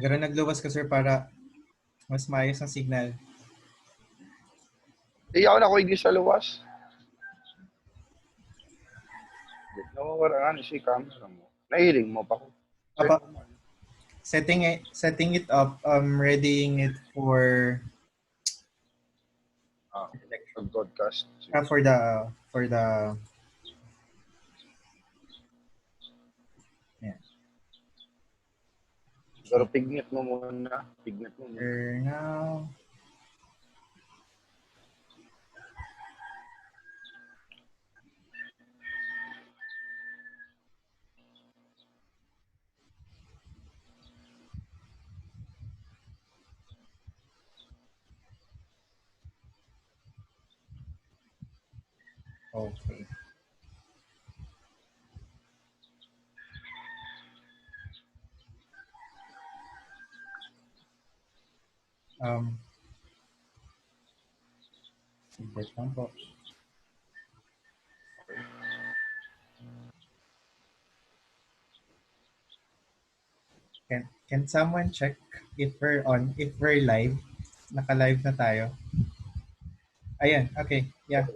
Gano'n nagluwas ka, sir, para mas maayos ang signal. Hindi ako nakuha sa luwas. Nawawala si camera mo. Nahiling mo pa ko. Apa, setting it up, readying it for broadcast. for the yeah. Pero pignet mo muna. Pignet mo muna. Now. Okay. Wait lang po. Can someone check if we're on, if we're live? Naka-live na tayo. Ayan, okay. Yeah.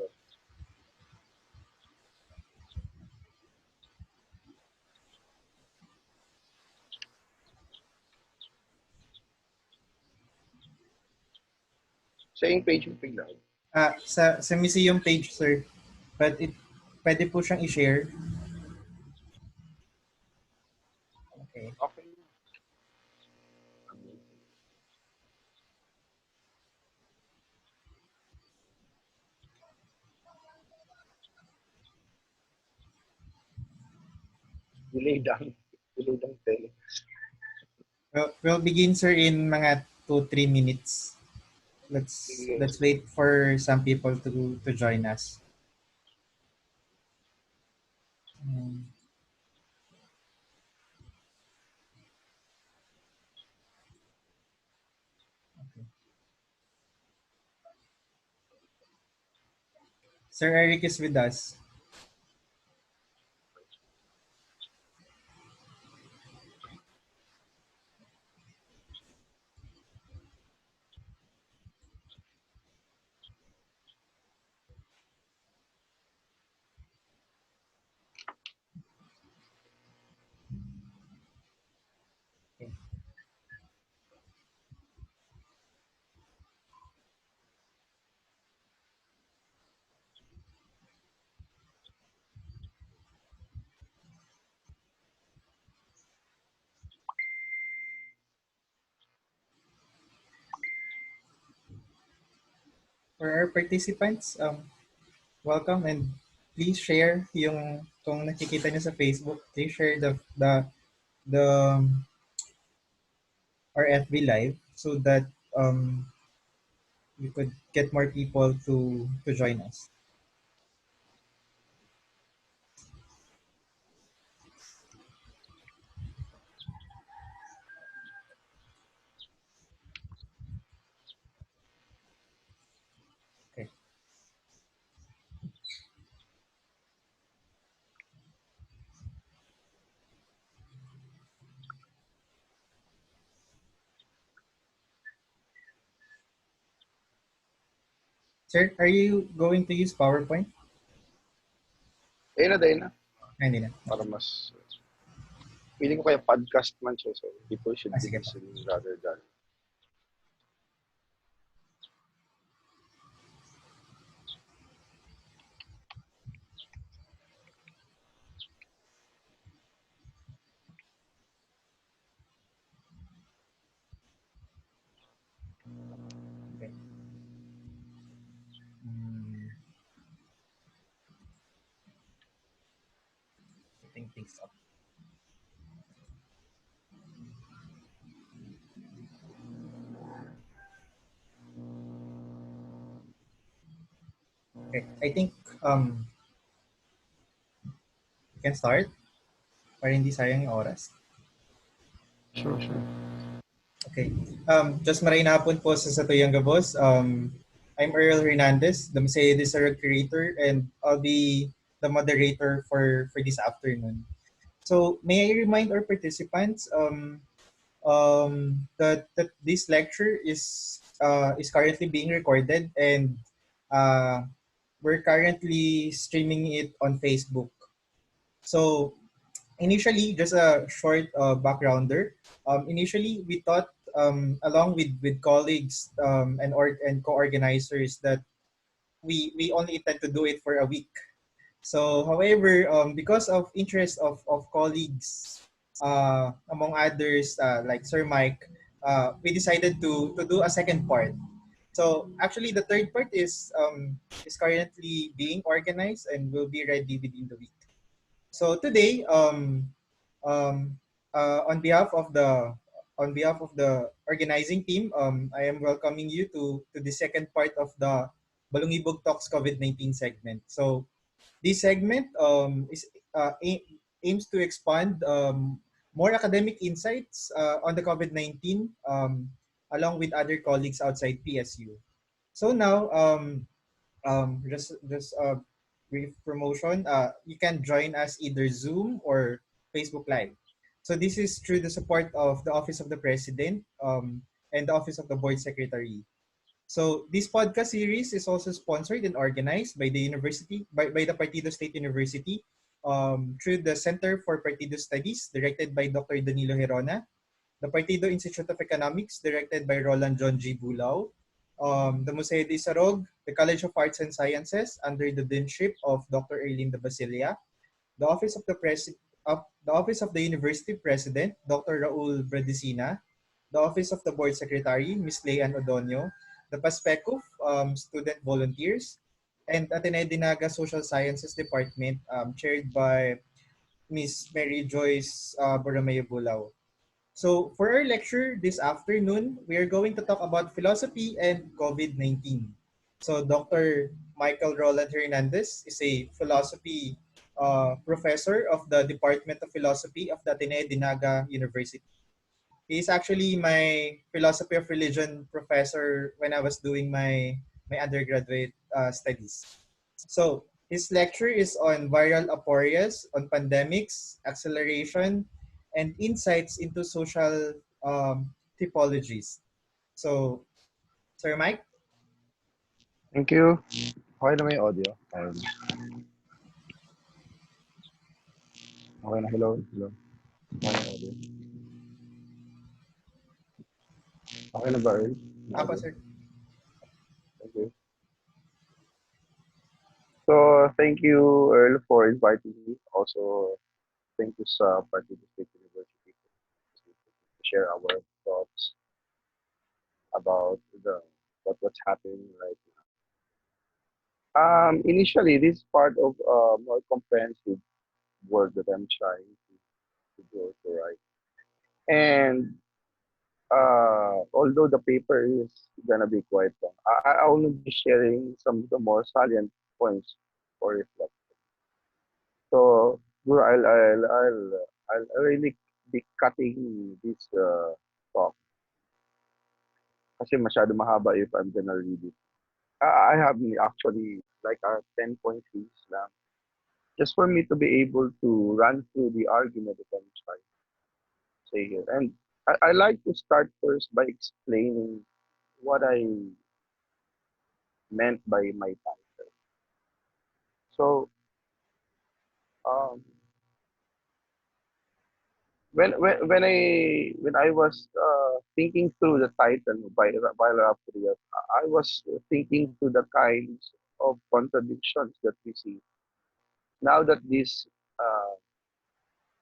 Same page yung bigla. Sa museum page, sir. But pwede po siyang i-share. Okay. Okay. Delay down tele. We'll begin, sir, in mga 2-3 minutes. Let's wait for some people to join us. Okay. Sir Eric is with us. Okay. For our participants, welcome, and please share yung kung nakikita niyo sa Facebook, please share the our FB live so that you could get more people to join us. Okay. Sir, are you going to use PowerPoint? Ayun na. Hindi na. Para mas... Feeling ko kaya podcast man siya. So people should be Sige. listening rather than... Okay. Setting things up. Okay, I think we can start para hindi sayang yung oras. Sure. Okay. Just marayang hapon po sa Tuyanga Boss. I'm Earl Hernandez, the Museo Isarog curator, and I'll be the moderator for this afternoon. So may I remind our participants, that this lecture is currently being recorded, and uh, we're currently streaming it on Facebook. So initially, just a short backgrounder. Initially, we thought, along with colleagues and co-organizers, that we only intend to do it for a week. So, however, because of interest of colleagues, among others, like Sir Mike, we decided to do a second part. So actually, the third part is currently being organized and will be ready within the week. So today, um, on behalf of the organizing team, I am welcoming you to the second part of the Balongibog Talks COVID-19 segment. So this segment aims to expand more academic insights on the COVID-19, along with other colleagues outside PSU. So now, just a brief promotion. You can join us either Zoom or Facebook Live. So this is through the support of the Office of the President, and the Office of the Board Secretary. So this podcast series is also sponsored and organized by the university, by the Partido State University, through the Center for Partido Studies, directed by Dr. Danilo Herona, the Partido Institute of Economics, directed by Roland John G. Bulao, the Museo de Isarog, the College of Arts and Sciences, under the deanship of Dr. Erlinda Basilia, the Office of the Office of the University President, Dr. Raul Bradicina, the Office of the Board Secretary, Ms. Leanne Odonio, the PASPECUF, Student Volunteers, and Ateneo de Naga Social Sciences Department, chaired by Ms. Mary Joyce Borromeo Bulao. So for our lecture this afternoon, we are going to talk about philosophy and COVID-19. So Dr. Michael Roland Hernandez is a philosophy professor of the Department of Philosophy of the Ateneo de Naga University. He is actually my philosophy of religion professor when I was doing my undergraduate studies. So his lecture is on viral aporias, on pandemics, acceleration, and insights into social typologies. So, Sir Mike? Thank you. Okay na may audio. Okay na. Hello. Hello. Okay na audio. Okay na ba, Earl? Na Apa, audio. sir? Thank you. So, thank you, Earl, for inviting me. Also, thank you sa Partido State University to share our thoughts about what's happening right now. Initially, this is part of a more comprehensive work that I'm trying to do also, right? And although the paper is gonna be quite long, I will be sharing some of the more salient points for reflection. So, bro, I'll really be cutting this talk kasi masyado mahaba if I'm gonna read it. I have actually like a 10 point piece lang just for me to be able to run through the argument that I'm trying to say here. And I like to start first by explaining what I meant by my title. So, um, when I was thinking through the title by Aporias, I was thinking through the kinds of contradictions that we see now that this uh,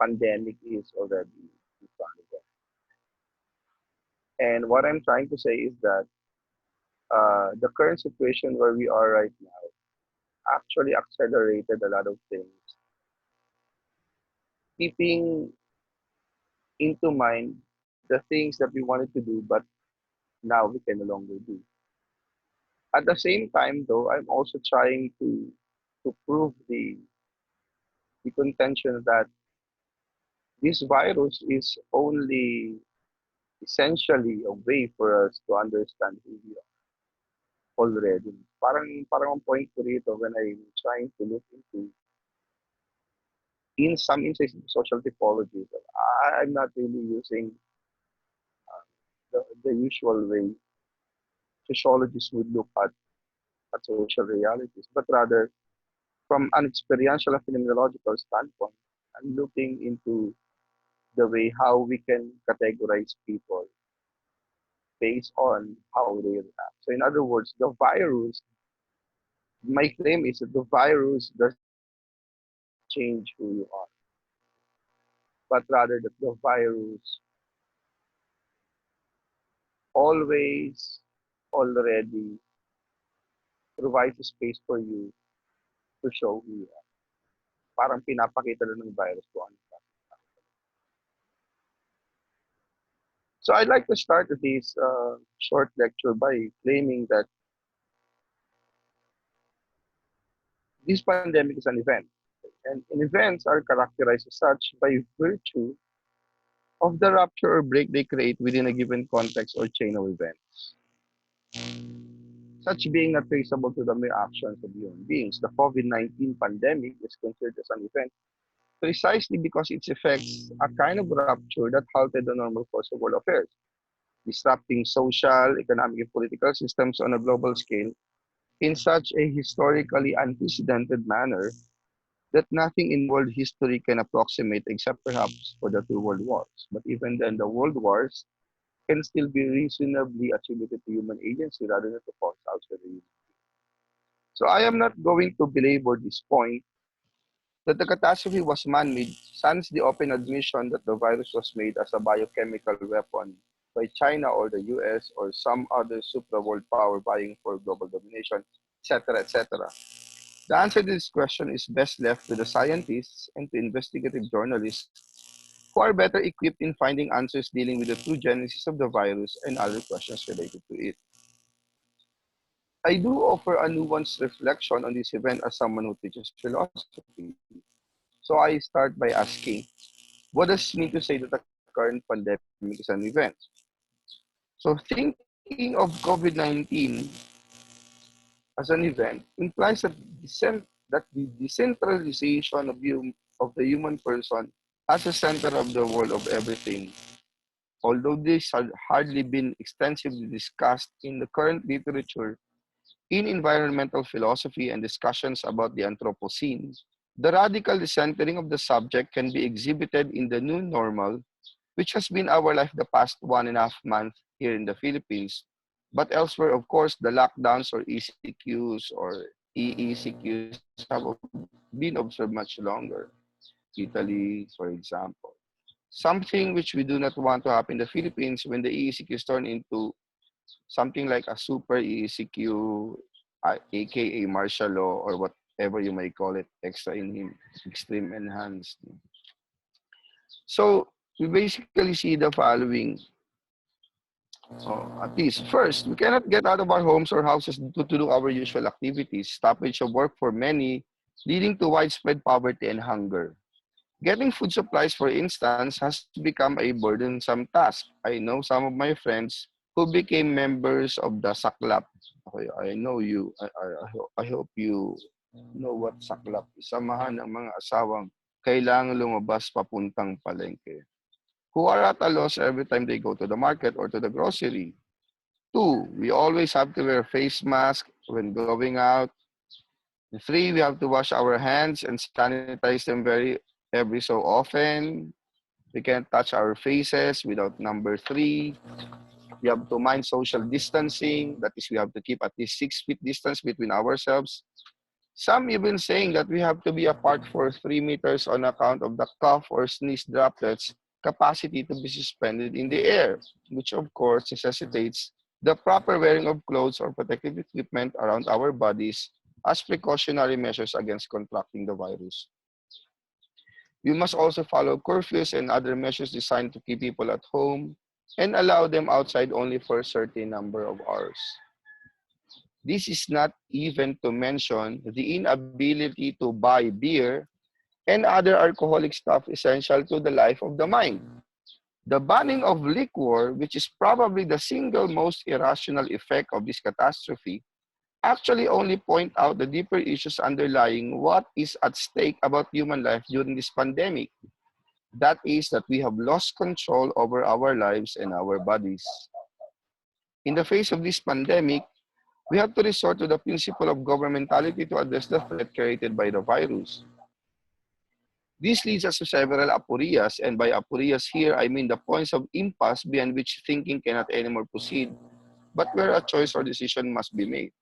pandemic is already in front of us. And what I'm trying to say is that the current situation where we are right now actually accelerated a lot of things, keeping into mind the things that we wanted to do, but now we can no longer do. At the same time, though, I'm also trying to prove the contention that this virus is only essentially a way for us to understand who we are already. Parang ang point ko rito when I'm trying to look into in some instances social typologies, I'm not really using the usual way sociologists would look at social realities, but rather from an experiential and phenomenological standpoint, and looking into the way how we can categorize people based on how they react. So in other words, the virus, my claim is that the virus does not change who you are, but rather that the virus always already provides a space for you to show who you are. Parang pinapakita lang ng virus kung ano ka. So I'd like to start this short lecture by claiming that this pandemic is an event. And events are characterized as such by virtue of the rupture or break they create within a given context or chain of events, such being not traceable to the mere actions of human beings. The COVID-19 pandemic is considered as an event precisely because its effects a kind of rupture that halted the normal course of world affairs, disrupting social, economic, and political systems on a global scale in such a historically unprecedented manner that nothing in world history can approximate except perhaps for the two world wars. But even then, the world wars can still be reasonably attributed to human agency rather than to force outside the human. So I am not going to belabor this point that the catastrophe was man-made sans the open admission that the virus was made as a biochemical weapon by China or the US or some other supra-world power vying for global domination, etc., etc. The answer to this question is best left to the scientists and to investigative journalists who are better equipped in finding answers dealing with the true genesis of the virus and other questions related to it. I do offer a nuanced reflection on this event as someone who teaches philosophy. So I start by asking, what does it mean to say that the current pandemic is an event? So thinking of COVID-19 as an event implies that the decentralization of the human person as a center of the world of everything. Although this had hardly been extensively discussed in the current literature in environmental philosophy and discussions about the Anthropocene, the radical decentering of the subject can be exhibited in the new normal, which has been our life the past 1.5 months here in the Philippines. But elsewhere, of course, the lockdowns or ECQs or EECQs have been observed much longer. Italy, for example. Something which we do not want to happen in the Philippines when the EECQs turn into something like a super EECQ, aka martial law, or whatever you may call it, extra in him, extreme enhanced. So we basically see the following. At least, first, we cannot get out of our homes or houses to do our usual activities, stoppage of work for many, leading to widespread poverty and hunger. Getting food supplies, for instance, has become a burdensome task. I know some of my friends who became members of the saklap. Okay, I know you. I hope you know what saklap is. Samahan ng mga asawang kailangan lumabas papuntang palengke, who are at a loss every time they go to the market or to the grocery. Two, we always have to wear face mask when going out. Three, we have to wash our hands and sanitize them every so often. We can't touch our faces without number three. We have to mind social distancing. That is, we have to keep at least 6 feet distance between ourselves. Some even saying that we have to be apart for 3 meters on account of the cough or sneeze droplets capacity to be suspended in the air, which of course necessitates the proper wearing of clothes or protective equipment around our bodies as precautionary measures against contracting the virus. We must also follow curfews and other measures designed to keep people at home and allow them outside only for a certain number of hours. This is not even to mention the inability to buy beer and other alcoholic stuff essential to the life of the mind. The banning of liquor, which is probably the single most irrational effect of this catastrophe, actually only point out the deeper issues underlying what is at stake about human life during this pandemic. That is that we have lost control over our lives and our bodies. In the face of this pandemic, we have to resort to the principle of governmentality to address the threat created by the virus. This leads us to several aporias, and by aporias here, I mean the points of impasse beyond which thinking cannot anymore proceed, but where a choice or decision must be made,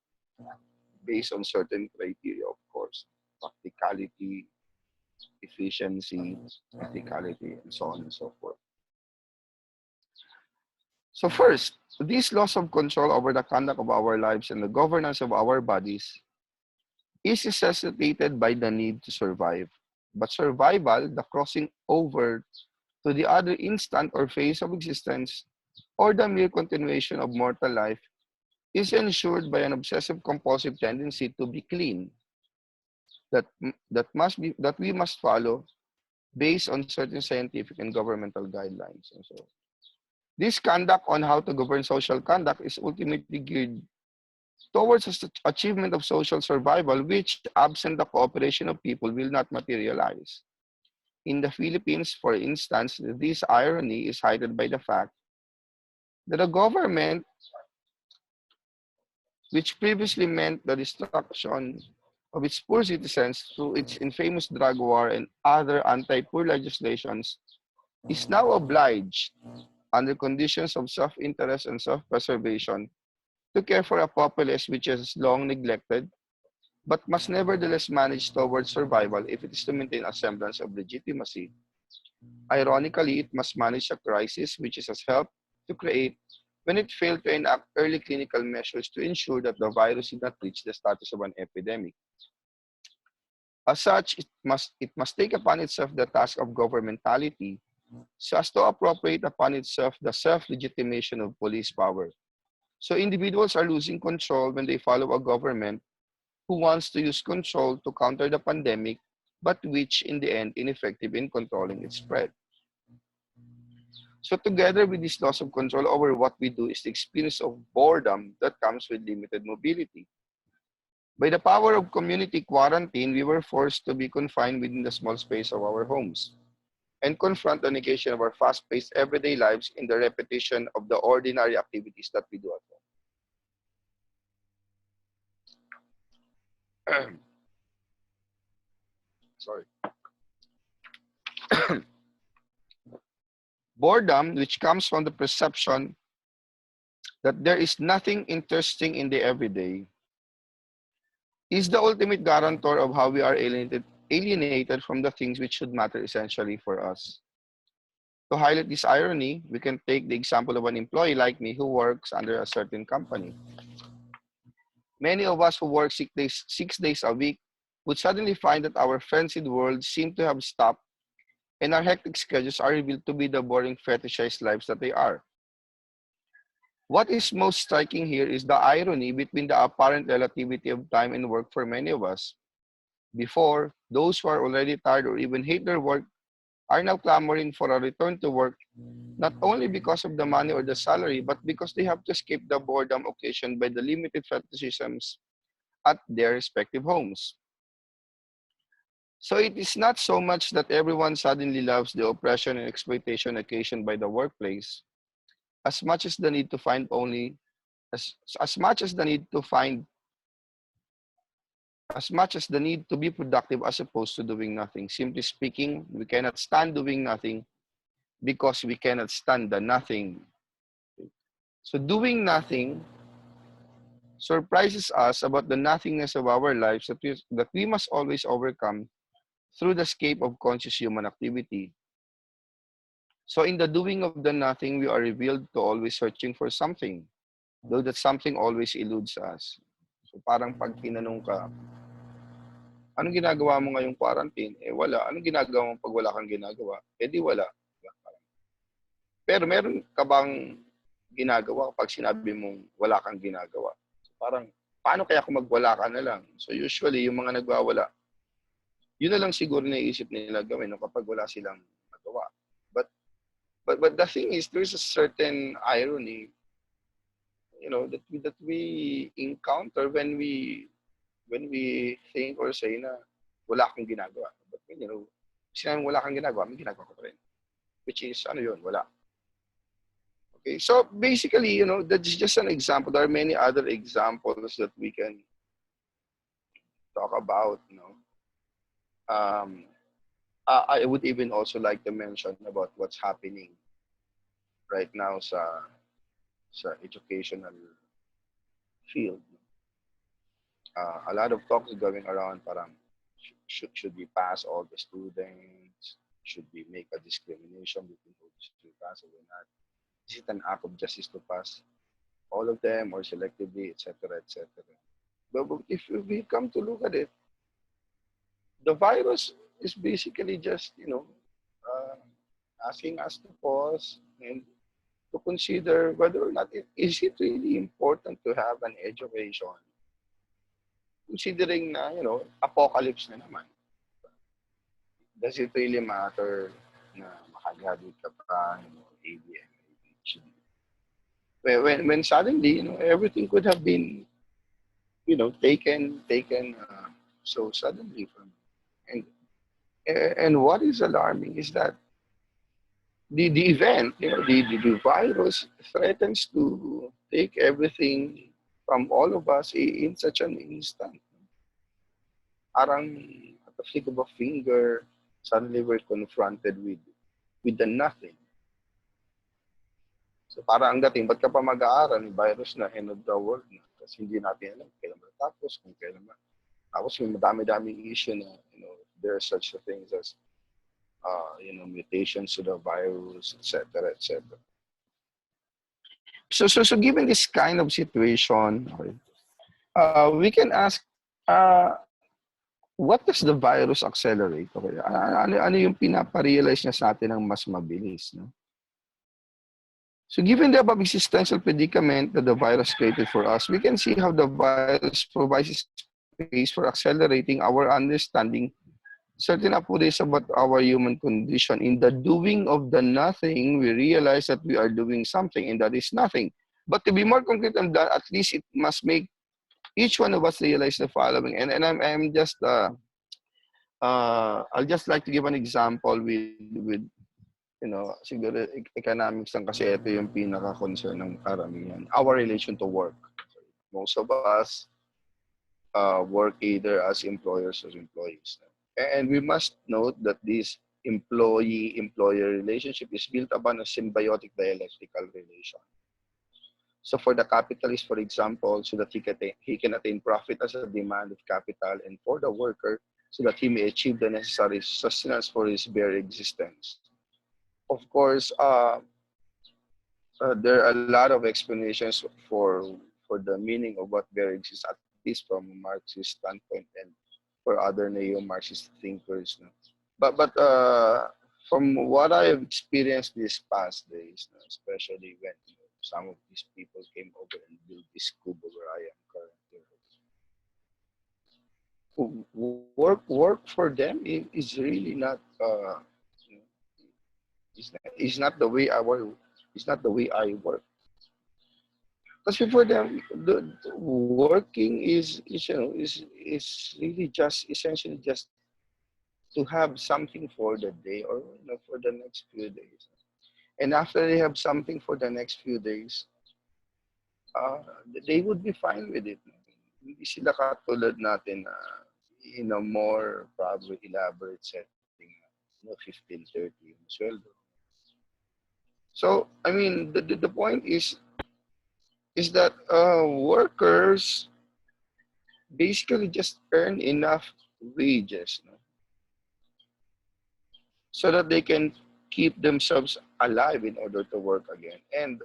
based on certain criteria, of course, practicality, efficiency, ethicality, and so on and so forth. So first, this loss of control over the conduct of our lives and the governance of our bodies is necessitated by the need to survive. But survival, the crossing over to the other instant or phase of existence, or the mere continuation of mortal life, is ensured by an obsessive compulsive tendency to be clean that we must follow based on certain scientific and governmental guidelines. And so this conduct on how to govern social conduct is ultimately geared towards the achievement of social survival, which, absent the cooperation of people, will not materialize. In the Philippines, for instance, this irony is heightened by the fact that a government, which previously meant the destruction of its poor citizens through its infamous drug war and other anti-poor legislations, is now obliged, under conditions of self-interest and self-preservation, to care for a populace which is long neglected, but must nevertheless manage towards survival if it is to maintain a semblance of legitimacy. Ironically, it must manage a crisis which it has helped to create when it failed to enact early clinical measures to ensure that the virus did not reach the status of an epidemic. As such, it must take upon itself the task of governmentality so as to appropriate upon itself the self-legitimation of police power. So individuals are losing control when they follow a government who wants to use control to counter the pandemic, but which in the end ineffective in controlling its spread. So together with this loss of control over what we do is the experience of boredom that comes with limited mobility. By the power of community quarantine, we were forced to be confined within the small space of our homes and confront the negation of our fast-paced everyday lives in the repetition of the ordinary activities that we do at home. Sorry. Boredom, which comes from the perception that there is nothing interesting in the everyday, is the ultimate guarantor of how we are alienated from the things which should matter essentially for us. To highlight this irony, we can take the example of an employee like me who works under a certain company. Many of us who work 6 days a week would suddenly find that our frenzied world seem to have stopped and our hectic schedules are revealed to be the boring fetishized lives that they are. What is most striking here is the irony between the apparent relativity of time and work for many of us. Before, those who are already tired or even hate their work are now clamoring for a return to work, not only because of the money or the salary, but because they have to escape the boredom occasioned by the limited fetishisms at their respective homes. So it is not so much that everyone suddenly loves the oppression and exploitation occasioned by the workplace, as much as the need to find only, as much as the need to find, as much as the need to be productive as opposed to doing nothing. Simply speaking, we cannot stand doing nothing because we cannot stand the nothing. So doing nothing surprises us about the nothingness of our lives that we must always overcome through the escape of conscious human activity. So in the doing of the nothing, we are revealed to always searching for something, though that something always eludes us. So parang pag tinanong ka, anong ginagawa mo ngayong quarantine? Eh wala. Anong ginagawa mo pag wala kang ginagawa? Eh di wala. Pero meron ka bang ginagawa kapag sinabi mong wala kang ginagawa? So parang, paano kaya kung magwala ka na lang? So usually, yung mga nagwawala, yun na lang siguro naiisip nila gawin no, kapag wala silang magawa. But the thing is, there's a certain irony, you know, that we encounter when we think or say na wala kang ginagawa. But you know, sinabi wala kang ginagawa, may ginagawa ko pa rin. Which is, ano yun, wala. Okay, so basically, you know, that's just an example. There are many other examples that we can talk about. You know, I would even also like to mention about what's happening right now sa educational field. A lot of talks going around. Parang should we pass all the students? Should we make a discrimination between who should pass or not? Is it an act of justice to pass all of them or selectively, etc., etc.? But if we come to look at it, the virus is basically just, you know, uh, asking us to pause and to consider whether or not is it really important to have an education, considering na, you know, apocalypse na naman. Does it really matter na makagraduate ka pa, you know, ABM, PhD? When suddenly, you know, everything could have been, you know, taken so suddenly from, and and what is alarming is that the event, you know, the virus threatens to take everything from all of us in such an instant. Parang at the flick of a finger, suddenly we're confronted with the nothing. So parang ang dating, ba't ka pa mag-aaral? Yung virus na, end of the world na. Kasi hindi natin alam kailan matapos, kung kailan tapos may madami-daming issue na, you know, there are such things as, you know, mutations to the virus, etc., etc. So given this kind of situation, okay, we can ask, what does the virus accelerate? Okay, ano yung pinapa-realize niya sa atin ng mas mabilis? No? So given the above existential predicament that the virus created for us, we can see how the virus provides space for accelerating our understanding certain aphorisms about our human condition. In the doing of the nothing, we realize that we are doing something, and that is nothing. But to be more concrete on that, at least it must make each one of us realize the following. And I'm just I'll just like to give an example with you know, siguro economics lang kasi ito yung pinaka-concern ng karamihan. Our relation to work. Most of us work either as employers or employees. And we must note that this employee-employer relationship is built upon a symbiotic dialectical relation. So for the capitalist, for example, so that he can attain profit as a demand of capital, and for the worker, so that he may achieve the necessary sustenance for his bare existence. Of course, there are a lot of explanations for the meaning of what bare exists, at least from a Marxist standpoint and for other neo-Marxist thinkers. No? But from what I have experienced these past days, no, especially when some of these people came over and built this scuba where I am currently. Work for them is really not is not the way I work. It's not the way I work. Because for them, the working is you know is really just essentially just to have something for the day or you know, for the next few days. And after they have something for the next few days, uh, they would be fine with it. Hindi sila katulad natin in a more probably elaborate setting, you know, 15, 30 yung sweldo. So, I mean, the point is that workers basically just earn enough wages, no? So that they can keep themselves alive in order to work again. And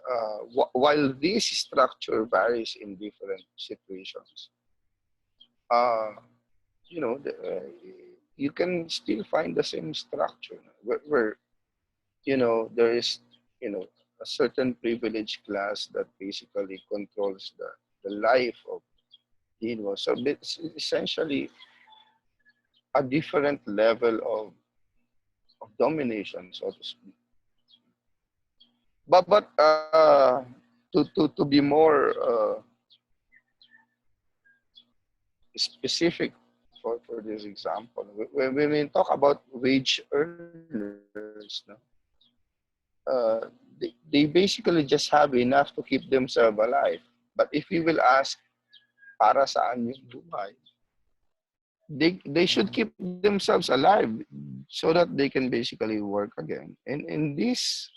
while this structure varies in different situations, uh, you know, you can still find the same structure where you know there is you know a certain privileged class that basically controls the life of you know. So it's essentially a different level of domination, so to speak. But to be more specific for this example, when we talk about wage earners, no, uh, they basically just have enough to keep themselves alive. But if you will ask, para saan yung buhay? They should keep themselves alive so that they can basically work again. And this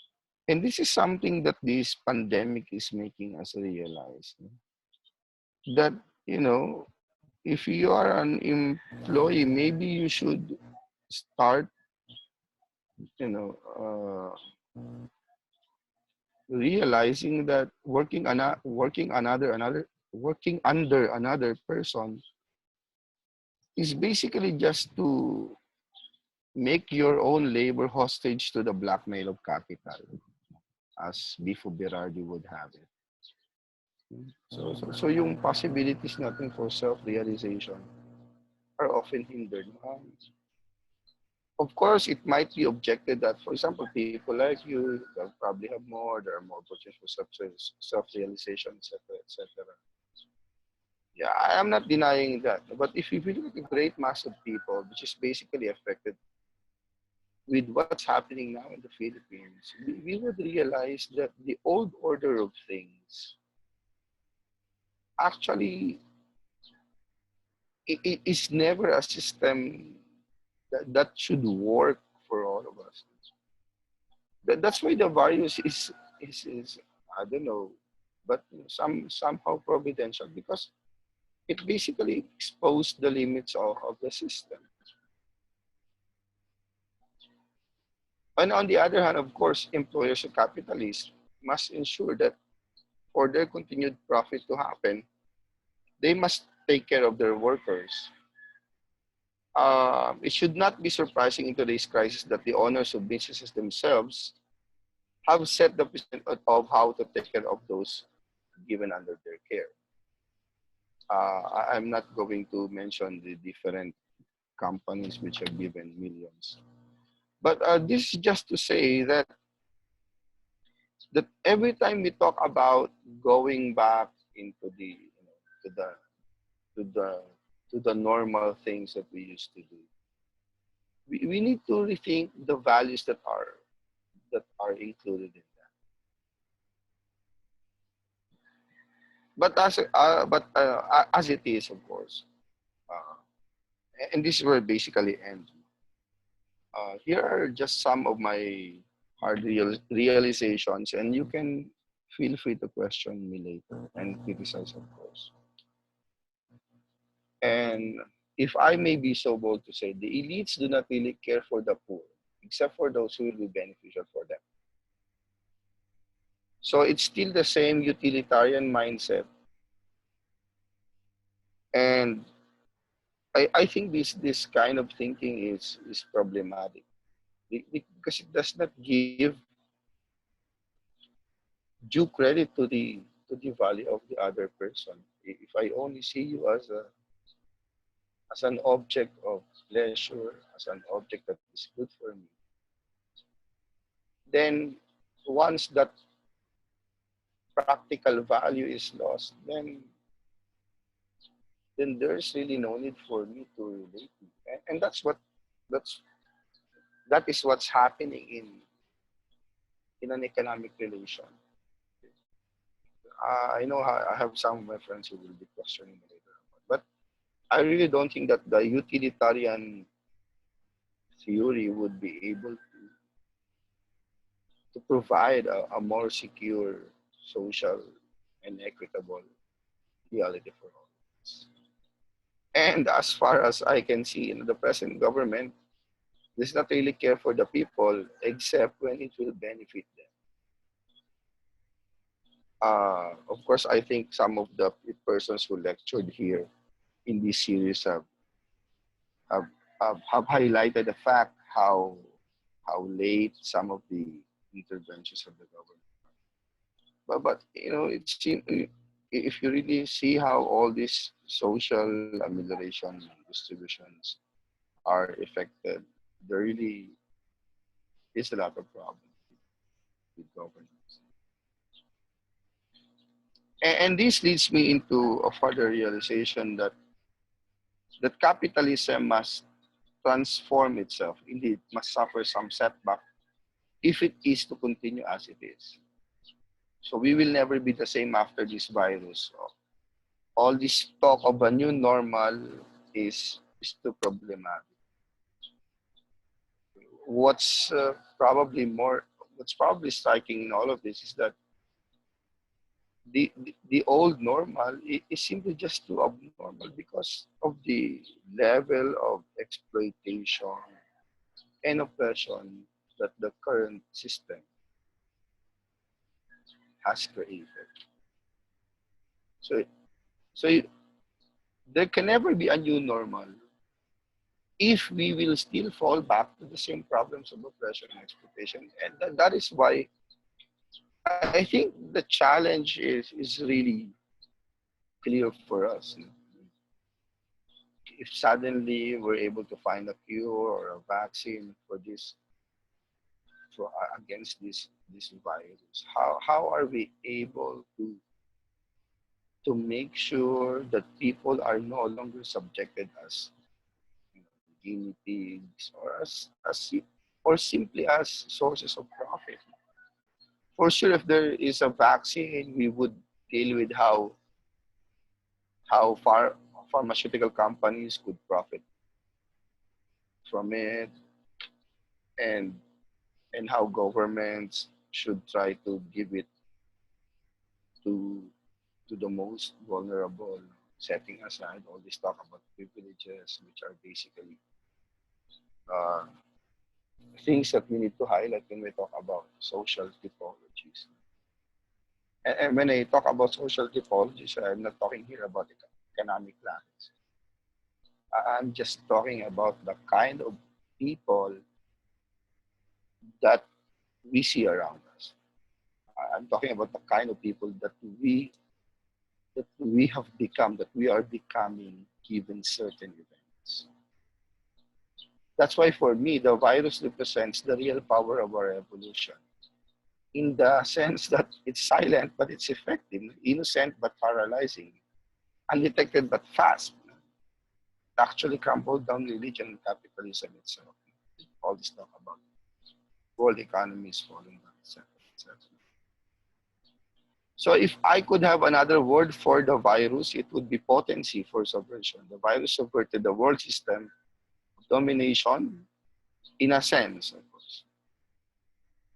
is something that this pandemic is making us realize that, you know, if you are an employee, maybe you should start, you know, realizing that working under another person is basically just to make your own labor hostage to the blackmail of capital, as Bifo Berardi would have it. So yung possibilities natin for self-realization are often hindered. Of course, it might be objected that, for example, people like you, they'll probably have more, there are more opportunities for self-realization, etc., etc. Yeah, I am not denying that. But if you look at the great mass of people, which is basically affected with what's happening now in the Philippines, we would realize that the old order of things actually it is never a system that should work for all of us. That's why the virus is I don't know, but somehow providential, because it basically exposed the limits of the system. And on the other hand, of course, employers and capitalists must ensure that for their continued profit to happen, they must take care of their workers. It should not be surprising in today's crisis that the owners of businesses themselves have set the precedent of how to take care of those given under their care. I'm not going to mention the different companies which have given millions. But this is just to say that every time we talk about going back into the, you know, to the to the normal things that we used to do, we need to rethink the values that are included in that. As it is, of course, uh, and this is where it basically ends. Here are just some of my hard realizations, and you can feel free to question me later and criticize, of course. And if I may be so bold to say, the elites do not really care for the poor, except for those who will be beneficial for them. So it's still the same utilitarian mindset. And I think this kind of thinking is problematic, because it does not give due credit to the value of the other person. If I only see you as an object of pleasure, as an object that is good for me, then once that practical value is lost, then there's really no need for me to relate to. And that's that is what's happening in an economic relation. I know I have some of my friends who will be questioning me later, but I really don't think that the utilitarian theory would be able to provide a more secure, social, and equitable reality for all of us. And as far as I can see, the present government does not really care for the people except when it will benefit them. Of course, I think some of the persons who lectured here in this series have, have highlighted the fact how late some of the interventions of the government. But you know, it seems, if you really see how all these social amelioration distributions are affected, there really is a lot of problems with governance. And this leads me into a further realization that capitalism must transform itself. Indeed, must suffer some setback if it is to continue as it is. So we will never be the same after this virus. So all this talk of a new normal is too problematic. What's what's probably striking in all of this is that the old normal is simply just too abnormal because of the level of exploitation and oppression that the current system has created. So, so there can never be a new normal if we will still fall back to the same problems of oppression and exploitation. And that is why I think the challenge is really clear for us. If suddenly we're able to find a cure or a vaccine for this, against this virus, how are we able to make sure that people are no longer subjected as, you know, guinea pigs or or simply as sources of profit? For sure, if there is a vaccine, we would deal with how far pharmaceutical companies could profit from it, and how governments should try to give it to the most vulnerable, setting aside all this talk about privileges, which are basically uh, things that we need to highlight when we talk about social typologies. And when I talk about social typologies, I'm not talking here about economic classes. I'm just talking about the kind of people that we see around us. I'm talking about the kind of people that we have become, that we are becoming given certain events. That's why for me, the virus represents the real power of our evolution, in the sense that it's silent but it's effective, innocent but paralyzing, undetected but fast. It actually crumbled down religion and capitalism itself. All this talk about world economies falling down, etc., etc. So if I could have another word for the virus, it would be potency for subversion. The virus subverted the world system of domination, in a sense, of course,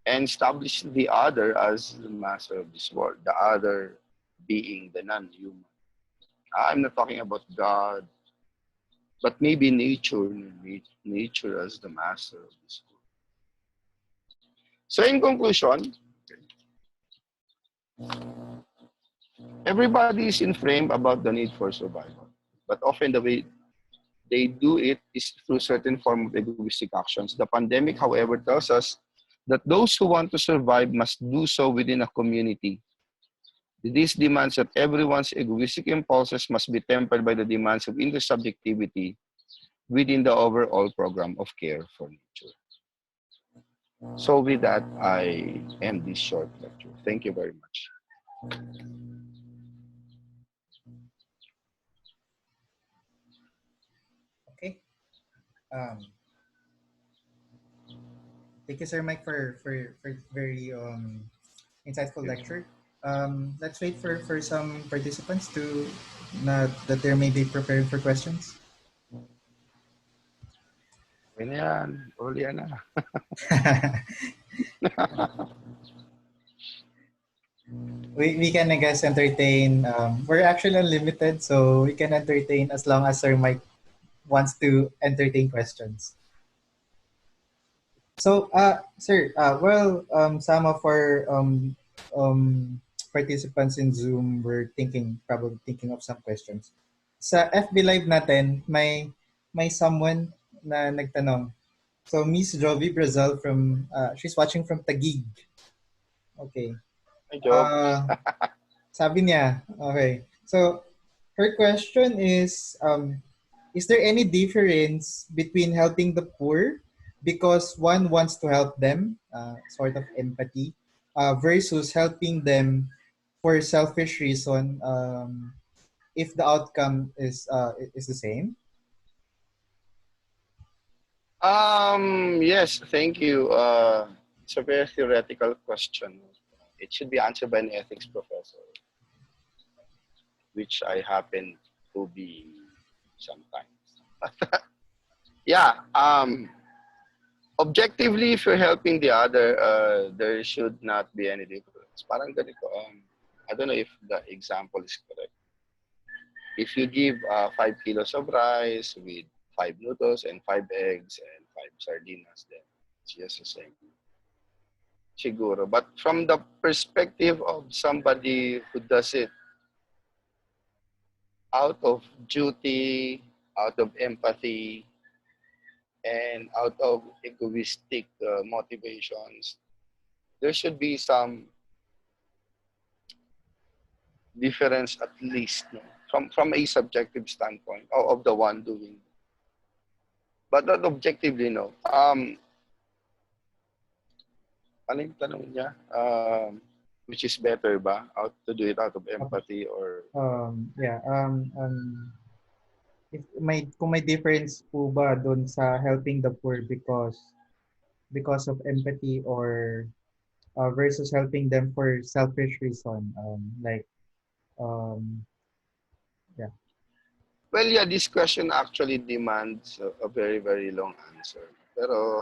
and established the other as the master of this world, the other being the non-human. I'm not talking about God, but maybe nature as the master of this world. So in conclusion, everybody is inflamed about the need for survival, but often the way they do it is through certain form of egoistic actions. The pandemic, however, tells us that those who want to survive must do so within a community. This demands that everyone's egoistic impulses must be tempered by the demands of intersubjectivity within the overall program of care for nature. So with that, I end this short lecture. Thank you very much. Okay. Um, Thank you, Sir Mike, for very insightful lecture. Let's wait for some participants to that they may be preparing for questions. Yan yan. Uli yan na. We can, I guess, entertain. We're actually unlimited, so we can entertain as long as Sir Mike wants to entertain questions. So, sir, some of our participants in Zoom were probably thinking of some questions. Sa FB Live natin, may someone na nagtanong. So, Miss Jovi Brazil she's watching from Taguig. Okay. Hi, Jobs. Sabi niya, okay. So, her question is there any difference between helping the poor because one wants to help them, sort of empathy, versus helping them for selfish reason, if the outcome is the same? Yes, thank you. It's a very theoretical question. It should be answered by an ethics professor, which I happen to be sometimes. Yeah. Objectively, if you're helping the other, there should not be any difference. Parang ganito. I don't know if the example is correct. If you give 5 kilos of rice with 5 noodles and 5 eggs and 5 sardinas, then it's just the same. Siguro. But from the perspective of somebody who does it out of duty, out of empathy, and out of egoistic motivations, there should be some difference at least, no? From a subjective standpoint of the one doing. But not objectively, no. Ano yung tanong niya? Which is better ba? To do it out of empathy or... Yeah. If kung may difference po ba doon sa helping the poor because of empathy or versus helping them for selfish reason, um, yeah. Well, yeah, this question actually demands a very, very long answer. Pero,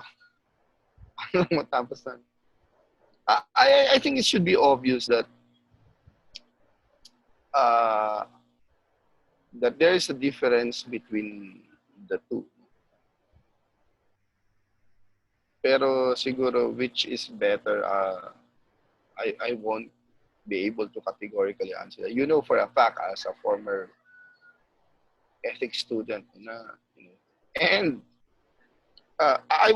ano matapos na? I think it should be obvious uh, that there is a difference between the two. Pero siguro which is better, I won't be able to categorically answer that. You know for a fact as a former ethics student na, you know, and I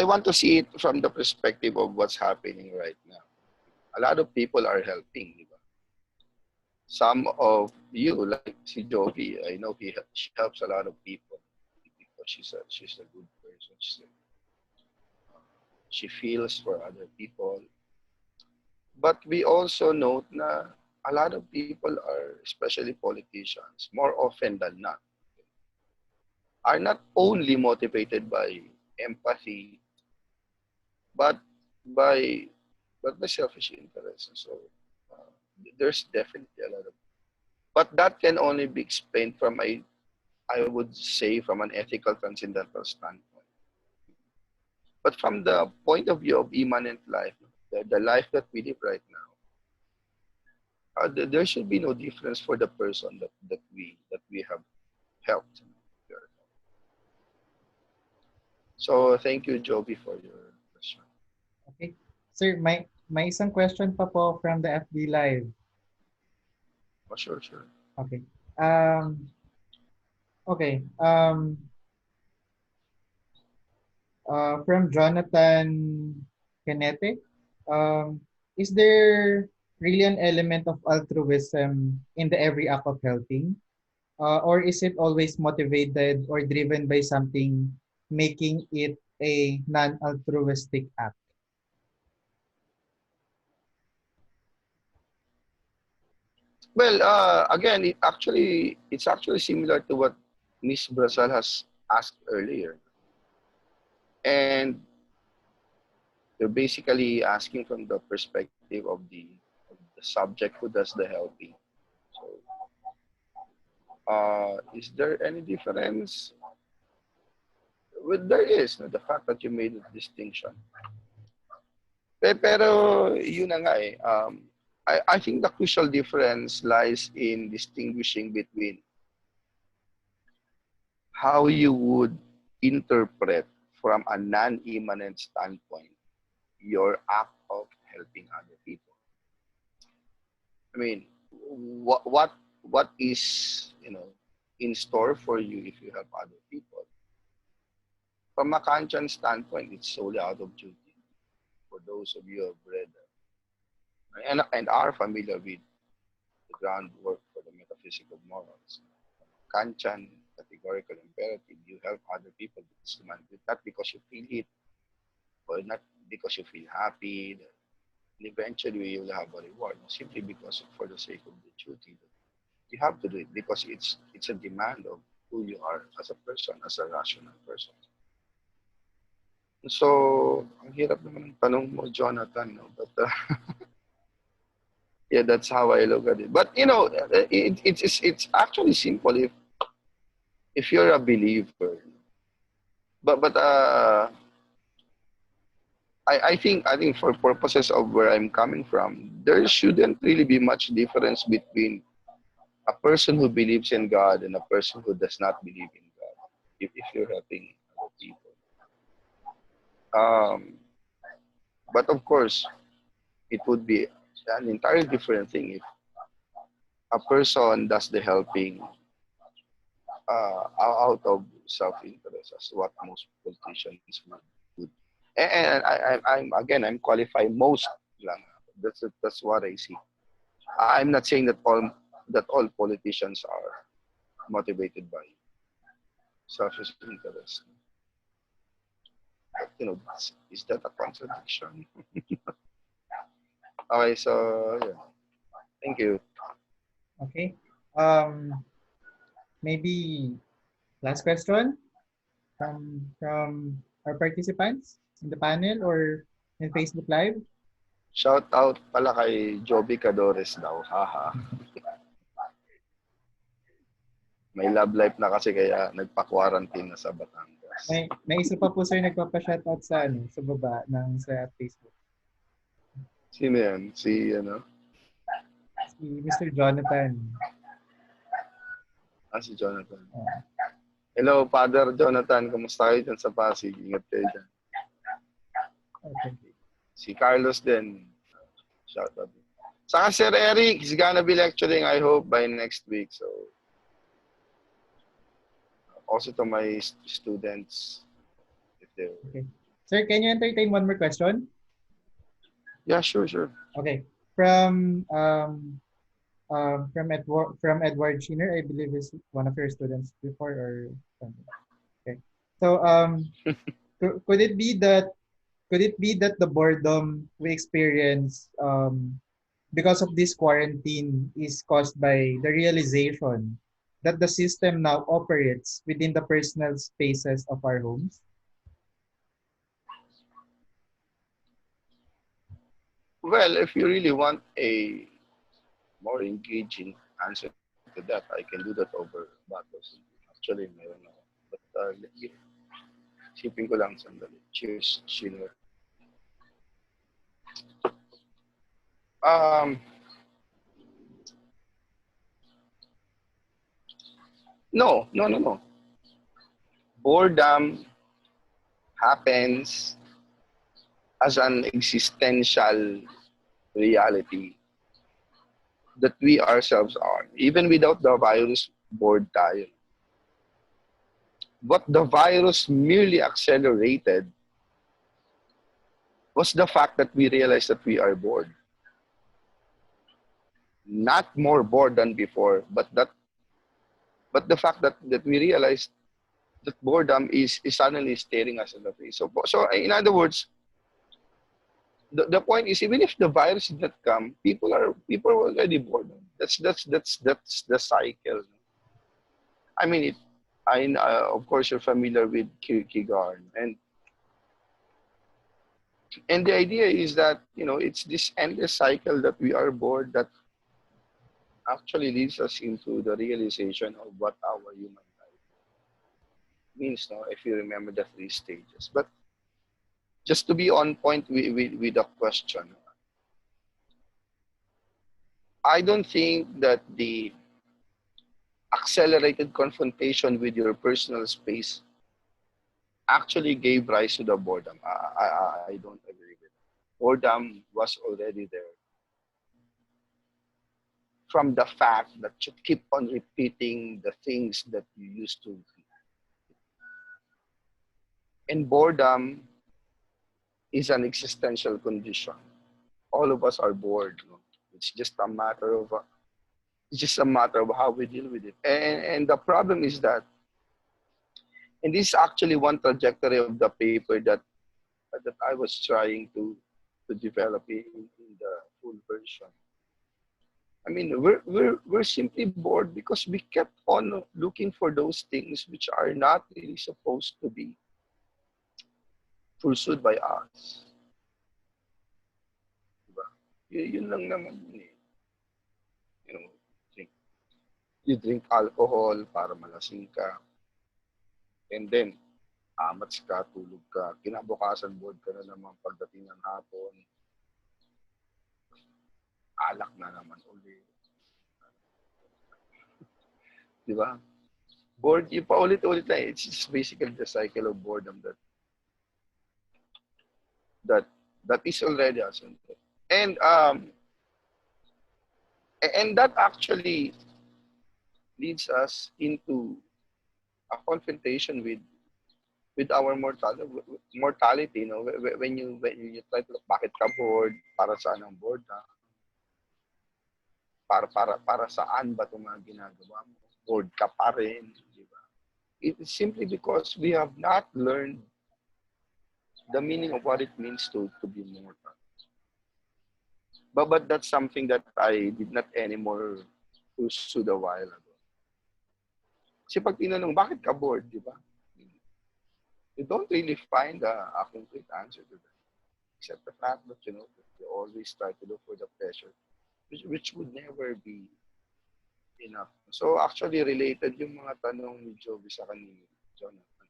want to see it from the perspective of what's happening right now. A lot of people are helping, di ba? Some of you, like si Jovi, I know she helps a lot of people because she's a good person. She feels for other people. But we also note na a lot of people are, especially politicians, more often than not, are not only motivated by empathy, but by selfish interest. So uh, there's definitely a lot of, but that can only be explained from I would say from an ethical transcendental standpoint. But from the point of view of immanent life, the life that we live right now, there should be no difference for the person that we have helped. So thank you, Joby, for your question. Okay. Sir, may isang question pa po from the FB Live. Oh, sure. Okay. Okay. From Jonathan Kenete, is there really an element of altruism in the every act of helping? Or is it always motivated or driven by something making it a non-altruistic act? Well, again, it's actually similar to what Miss Brasal has asked earlier, and they're basically asking from the perspective of the subject who does the helping. So, is there any difference? Well, there is, no, the fact that you made a distinction. Pero yun na nga eh. I think the crucial difference lies in distinguishing between how you would interpret from a non-immanent standpoint your act of helping other people. I mean, what is, you know, in store for you if you help other people? From a Kantian standpoint, it's solely out of duty. For those of you who have read and are familiar with the groundwork for the metaphysics of morals, Kantian categorical imperative, you help other people not because you feel it, or not because you feel happy, and eventually you will have a reward, simply because for the sake of the duty. You have to do it because it's a demand of who you are as a person, as a rational person. So, ang hirap naman ng tanong mo, Jonathan, no? But yeah, that's how I look at it. But you know, it's actually simple if you're a believer. But I think for purposes of where I'm coming from, there shouldn't really be much difference between a person who believes in God and a person who does not believe in God. If you're helping other people, um, but of course, it would be an entirely different thing if a person does the helping out of self-interest, as what most politicians would. And I'm qualified most lang. That's what I see. I'm not saying that all politicians are motivated by selfish interest. But, is that a contradiction? Okay, so yeah. Thank you. Okay. Maybe last question from our participants in the panel or in Facebook Live. Shout out pala kay Joby Cadores daw. Haha. May love life na kasi kaya nagpa-quarantine na sa Batangas. May isa pa po sir nagpapa-shoutout sa baba sa Facebook. Sino yan? Si Mr. Jonathan. Si Jonathan. Hello, Father Jonathan. Kumusta kayo dyan sa Pasig? Ingat kayo dyan. Okay. Si Carlos din. Shout out. Saka Sir Eric, he's gonna be lecturing, I hope, by next week. So, also to my students. Okay. Sir, can you entertain one more question? Yeah, sure. Okay. From Edward Schiner, I believe is one of your students before or something. Okay. So could it be that the boredom we experience because of this quarantine is caused by the realization that the system now operates within the personal spaces of our homes? Well, if you really want a more engaging answer to that, I can do that over battles. Actually, mayroon ako. But sipin ko lang sandali. Cheers, Schiller. No. Boredom happens as an existential reality that we ourselves are. Even without the virus, bored tayo. What the virus merely accelerated was the fact that we realized that we are bored. Not more bored than before, but the fact that we realized that boredom is suddenly staring us in the face. So in other words, the point is, even if the virus did not come, people were already bored. That's the cycle. I mean, of course you're familiar with Kierkegaard, and the idea is that it's this endless cycle that we are bored that actually leads us into the realization of what our human life means. No, if you remember the 3 stages, but just to be on point with the question, I don't think that the accelerated confrontation with your personal space actually gave rise to the boredom. I don't agree with it. Boredom was already there from the fact that you keep on repeating the things that you used to repeat. And boredom is an existential condition. All of us are bored. It's just a matter of how we deal with it. And the problem is that, and this is actually one trajectory of the paper that I was trying to develop in the full version. I mean, we're simply bored because we kept on looking for those things which are not really supposed to be pursued by us. Diba? Yun lang naman yun eh. You know, you drink alcohol para malasing ka. And then, amats ka, tulog ka. Kinabukasan, board ka na naman pagdating ng hapon. Alak na naman ulit. Diba? Bored, yung paulit-ulit na, it's just basically the cycle of boredom that is already ascended. And that actually leads us into a confrontation with our mortality, you know, when you try to look, bakit ka bored, para saan ang bored, ha? Para saan ba itong mga ginagawa mo? Bored ka pa rin, di ba? It is simply because we have not learned the meaning of what it means to be mortal. But that's something that I did not anymore pursue a while ago. Kasi pag tinanong, bakit ka bored, di ba? You don't really find a complete answer to that. Except the fact that, you know, you always try to look for the pleasure, which would never be enough. So actually related yung mga tanong ni Joby sa kanina, Jonathan.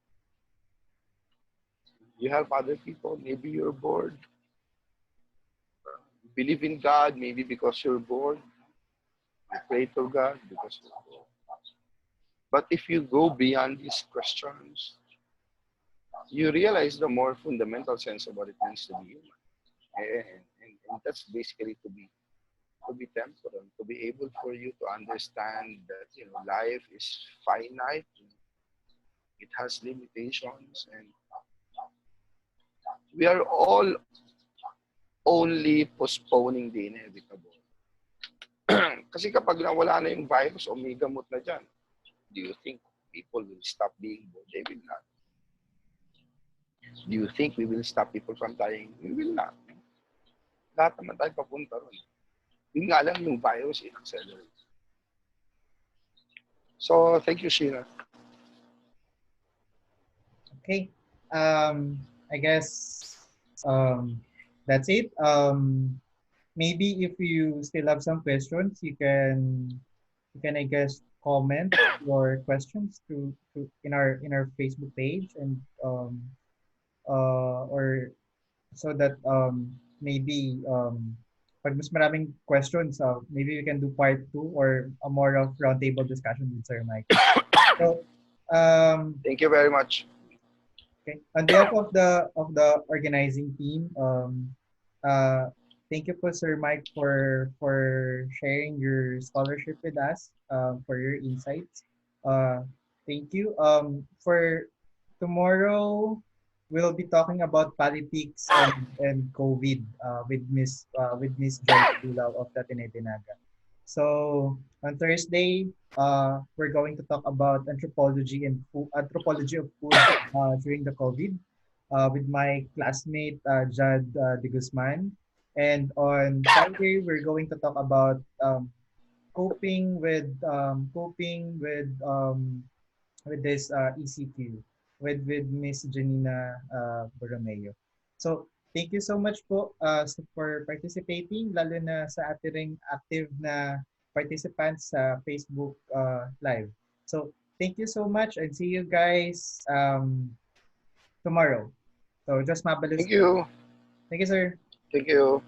You help other people, maybe you're bored. You believe in God, maybe because you're bored. You pray to God because you're bored. But if you go beyond these questions, you realize the more fundamental sense of what it means to be human. And that's basically to be temporal, to be able for you to understand that, you know, life is finite, it has limitations, and we are all only postponing the inevitable. Kasi kapag nawala na yung virus o may gamot na dyan, do you think people will stop being bored? They will not. Do you think we will stop people from dying? We will not. Lahat naman tayo papunta ron. Yun nga lang yung virus, it accelerates. So, thank you, Sheila. Okay. I guess that's it. Maybe if you still have some questions, you can I guess comment your questions to in our Facebook page, and or so that maybe pag mas maraming questions, maybe we can do part 2 or a more of roundtable discussion with Sir Michael. So thank you very much. Okay. On behalf of the organizing team, thank you po, Sir Mike, for sharing your scholarship with us, for your insights. Thank you. For tomorrow, we'll be talking about politics and COVID with Miss Joy Tulaw of the Ateneo Naga. So on Thursday, we're going to talk about anthropology and anthropology of food during the COVID with my classmate Jad De Guzman. And on Friday, we're going to talk about coping with this ECQ with Miss Janina Borromeo. So thank you so much po for participating, lalo na sa ating active na participants sa Facebook Live. So thank you so much and see you guys tomorrow. So just mabalos. Thank you. Thank you, sir. Thank you.